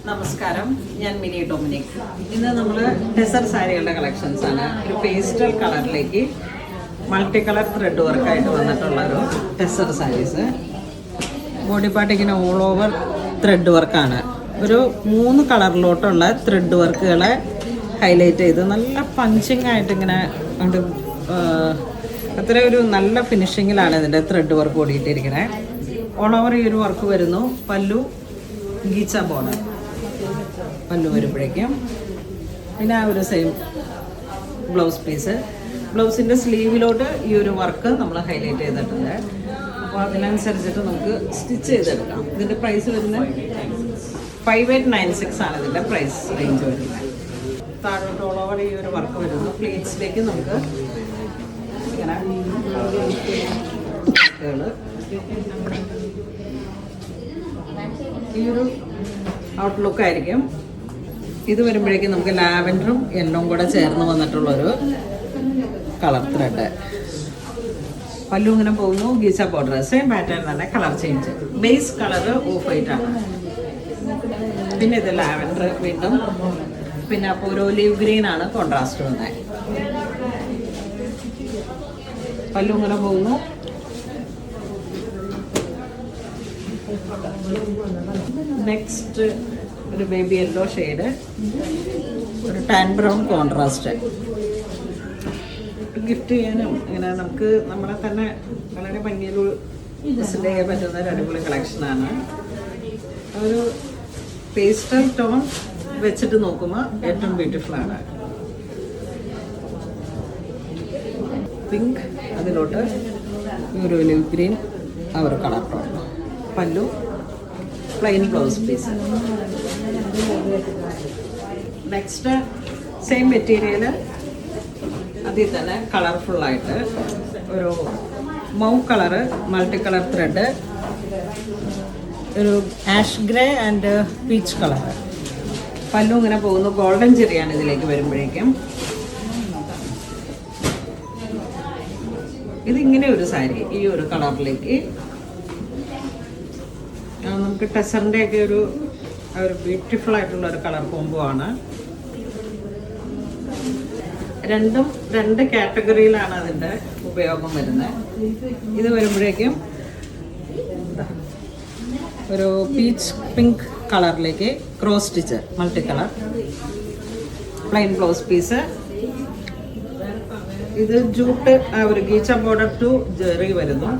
നമസ്കാരം, ഞാൻ mini Dominic. ഇന്ന് നമ്മൾ ടെസർ സാരികളുടെ കളക്ഷൻസ് ആണ്. ഒരു പേസ്റ്റൽ കളറിലേക്ക് മൾട്ടി കളർ ത്രെഡ് വർക്കായിട്ട് വന്നിട്ടുള്ള ഒരു ടെസർ സാരീസ്. ബോഡി പാർട്ട് ഇങ്ങനെ ഓൾ ഓവർ ത്രെഡ് വർക്കാണ്. ഒരു 3 കളറിലോട്ടുള്ള ത്രെഡ് വർക്കുകളെ ഹൈലൈറ്റ് ചെയ്ത് നല്ല പഞ്ചിങ് ആയിട്ട് ഇങ്ങനെ അത്ര ഒരു നല്ല ഫിനിഷിങ്ങിലാണ് ഇതിൻ്റെ ത്രെഡ് വർക്ക് ഓടിയിട്ടിരിക്കുന്നത്. ഓൾ ഓവർ ഈ ഒരു വർക്ക് വരുന്നു. പല്ലു ഗീച്ച ബോർഡർ പല്ലു വരുമ്പോഴേക്കും പിന്നെ ആ ഒരു സെയിം ബ്ലൗസ് പീസ്. ബ്ലൗസിൻ്റെ സ്ലീവിലോട്ട് ഈ ഒരു വർക്ക് നമ്മൾ ഹൈലൈറ്റ് ചെയ്തിട്ടുണ്ട്. അപ്പോൾ അതിനനുസരിച്ചിട്ട് നമുക്ക് സ്റ്റിച്ച് ചെയ്തെടുക്കാം. ഇതിൻ്റെ പ്രൈസ് വരുന്നത് 5896 ആണ് ഇതിൻ്റെ പ്രൈസ് റേഞ്ച് വരുന്നത്. താഴോട്ട് ഓൾ ഓവർ ഈ ഒരു വർക്ക് വരുന്നു. പ്ലീറ്റ്സിലേക്ക് നമുക്ക് ഇങ്ങനെ ഈ ഒരു ഔട്ട്ലുക്ക് ആയിരിക്കും. ഇത് വരുമ്പോഴേക്കും നമുക്ക് ലാവൻഡറും യെല്ലോയും കൂടെ ചേർന്ന് വന്നിട്ടുള്ളൊരു കളർ ത്രെഡ്. പല്ലു ഇങ്ങനെ പോകുന്നു. ഗീച്ച ബോർഡർ സെയിം പാറ്റേൺ തന്നെ, colour change. Base colour of white ആണ്. പിന്നെ ഇത് ലാവൻഡർ വീണ്ടും. പിന്നെ അപ്പോൾ ഒരു ഒലീവ് ഗ്രീൻ ആണ് കോൺട്രാസ്റ്റ് വന്നത്. പല്ലു ഇങ്ങനെ പോകുന്നു. നെക്സ്റ്റ് ഒരു ബേബി യെല്ലോ ഷെയ്ഡ്, ഒരു ടാൻ ബ്രൗൺ കോൺട്രാസ്റ്റ്. ഗിഫ്റ്റ് ചെയ്യാനും ഇങ്ങനെ നമുക്ക് നമ്മളെ തന്നെ വളരെ ഭംഗിയിൽ ഡ്രസ്സിൽ ചെയ്യാൻ പറ്റുന്ന ഒരു അടിപൊളി കളക്ഷനാണ്. ഒരു പേസ്റ്റൽ ടോൺ വെച്ചിട്ട് നോക്കുമ്പോൾ ഏറ്റവും ബ്യൂട്ടിഫുൾ ആണ്. പിങ്ക്, അതിലോട്ട് ഒരു ഒലിവ് ഗ്രീൻ, ആ ഒരു colour tone. Pallu plain blouse piece. Next same material, അതിൽ തന്നെ കളർഫുള്ളായിട്ട് ഒരു mauve colour multi colour thread, ഒരു ash grey and peach colour. Pallu ഇങ്ങനെ പോകുന്നു. ഗോൾഡൻ ചെറിയാണ് ഇതിലേക്ക് വരുമ്പോഴേക്കും. ഇതിങ്ങനെ ഒരു സാരി ഈ ഒരു കളറിലേക്ക് നമുക്ക് ടെസറിൻ്റെ ഒക്കെ ഒരു ബ്യൂട്ടിഫുൾ ആയിട്ടുള്ള ഒരു കളർ കോംബോ ആണ്. രണ്ടും 2 കാറ്റഗറിയിലാണ് അതിൻ്റെ ഉപയോഗം വരുന്നത്. ഇത് വരുമ്പോഴേക്കും ഒരു പീച്ച് പിങ്ക് കളറിലേക്ക് cross stitch multi colour, plain blouse piece. ഇത് ജൂട്ട് ആ ഒരു ഗീച്ച ബോർഡർ ടു ജെറി വരുന്നു.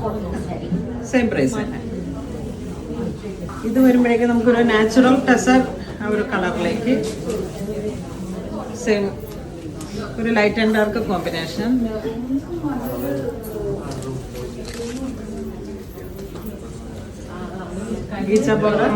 സെയിം പ്രൈസ് തന്നെ. ഇത് വരുമ്പോഴേക്കും നമുക്കൊരു നാച്ചുറൽ ടെസർ ആ ഒരു കളറിലേക്ക് സെയിം ഒരു light and dark combination. Ghicha border